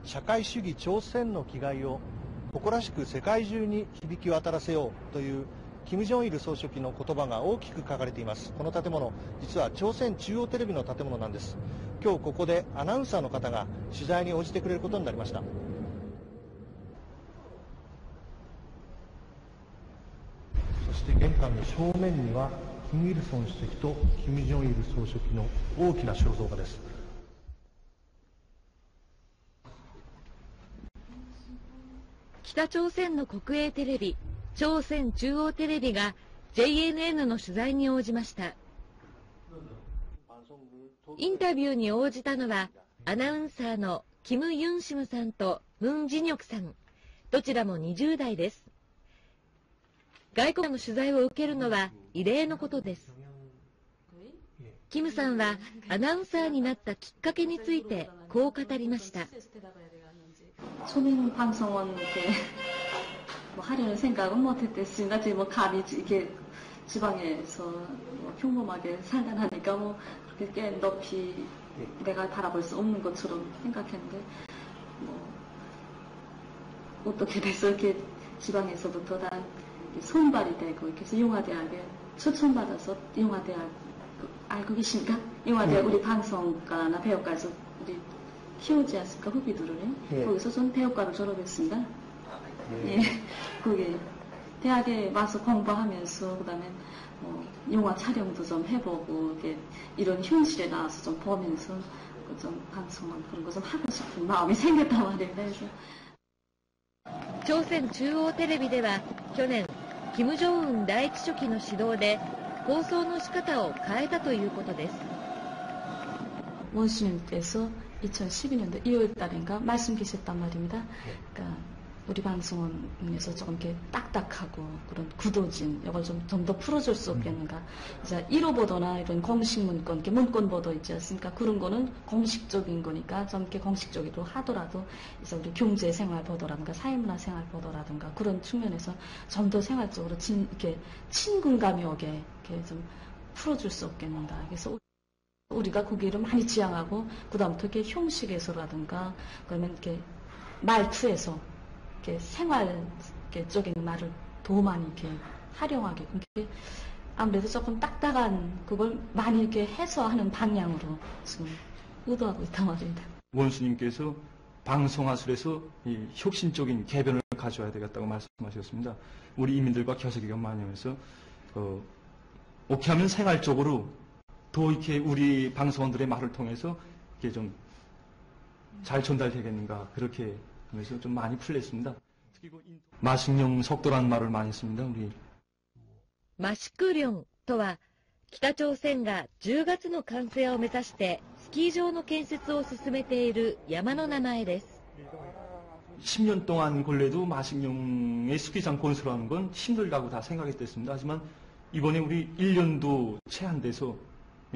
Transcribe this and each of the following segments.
社会主義朝鮮の気概を誇らしく世界中に響き渡らせようという金正日総書記の言葉が大きく書かれています。この建物、実は朝鮮中央テレビの建物なんです。今日ここでアナウンサーの方が取材に応じてくれることになりました。そして玄関の正面には金日成主席と金正日総書記の大きな肖像画です。北朝鮮の国営テレビ、朝鮮中央テレビが JNN の取材に応じました。インタビューに応じたのは、アナウンサーのキム・ユンシムさんとムン・ジニョクさん、どちらも20代です。外国の取材を受けるのは異例のことです。キムさんはアナウンサーになったきっかけについてこう語りました。초민방송원 하려는 생각은 못했겠습니다. 감히 이게 지방에서 평범하게 살다 나니까 그렇게 꽤 높이 내가 바라볼 수 없는 것처럼 생각했는데 어떻게 돼서 이렇게 지방에서부터 다 손발이 되고 이렇게 해서 용화대학에 초청받아서 용화대학 알고 계십니까? 용화대학 우리 방송과나 배우과에서 우리 키우지 않습니까? 후배들을. 예. 거기서 전 배우과를 졸업했습니다. 예. 거기 대학에 와서 공부하면서 그다음에 영화 촬영도 좀 해보고 이렇게 이런 현실에 나와서 좀 보면서 좀 방송하고 그런 거 좀 하고 싶은 마음이 생겼단 말이에요. 그래서 朝鮮中央テレビでは去年、金正恩第一書記の指導で放送の仕方を変えたということです。 원수님께서 2012년도 2월 달인가 말씀하셨단 말입니다. 그러니까 우리 방송에서 조금 이렇게 딱딱하고 그런 구도진 이걸 좀 더 풀어줄 수 없겠는가. 이제 1호 보도나 이런 공식 문건, 이렇게 문건 보도 있지 않습니까? 그런 거는 공식적인 거니까 좀 이렇게 공식적으로 하더라도 이제 우리 경제 생활 보도라든가 사회문화 생활 보도라든가 그런 측면에서 좀 더 생활적으로 이렇게 친근감이 오게 이렇게 좀 풀어줄 수 없겠는가. 그래서 우리가 거기를 많이 지향하고 그다음부터 이렇게 형식에서라든가 그러면 이렇게 말투에서 이렇게 생활적인 말을 더 많이 이렇게 활용하게 그게 아무래도 조금 딱딱한 그걸 많이 이렇게 해소하는 방향으로 지금 의도하고 있단 말입니다. 원수님께서 방송화술에서 이 혁신적인 개변을 가져와야 되겠다고 말씀하셨습니다. 우리 이민들과 교섭기관 많이 하면서 어떻게 하면 생활적으로 더 이렇게 우리 방송원들의 말을 통해서 이렇게 좀 잘 전달되겠는가 그렇게 하면서 좀 많이 풀렸습니다. 마식령 속도라는 말을 많이 씁니다. 우리 마식령 とは北朝鮮が10月の完成を目指してスキー場の建設を進めている山の名前です。 10년 동안 걸려도 마식령의 스키장 건설하는 건 힘들다고 다 생각했댔습니다. 하지만 이번에 우리 1년도 채 안 돼서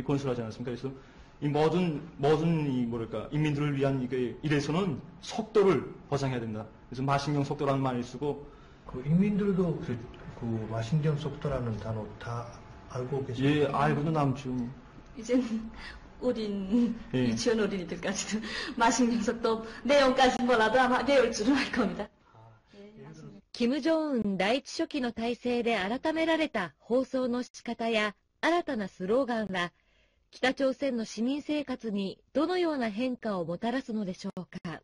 건설하지 않았습니까? 그래서 이 모든 이 뭐랄까 인민들을 위한 이게 일에서는 속도를 보장해야 된다. 그래서 마식령 속도라는 말을 쓰고 그 인민들도 그 마식령 속도라는 단어 다 알고 계시죠? 예, 알고도 남죠. 이제는 어린 유치원 어린이들까지도 마식령 속도 내용까지 몰라도 아마 배울 줄은 알 겁니다. 金正恩第一書記の体制で改められた放送の仕方や新たなスローガンは北朝鮮の市民生活にどのような変化をもたらすのでしょうか。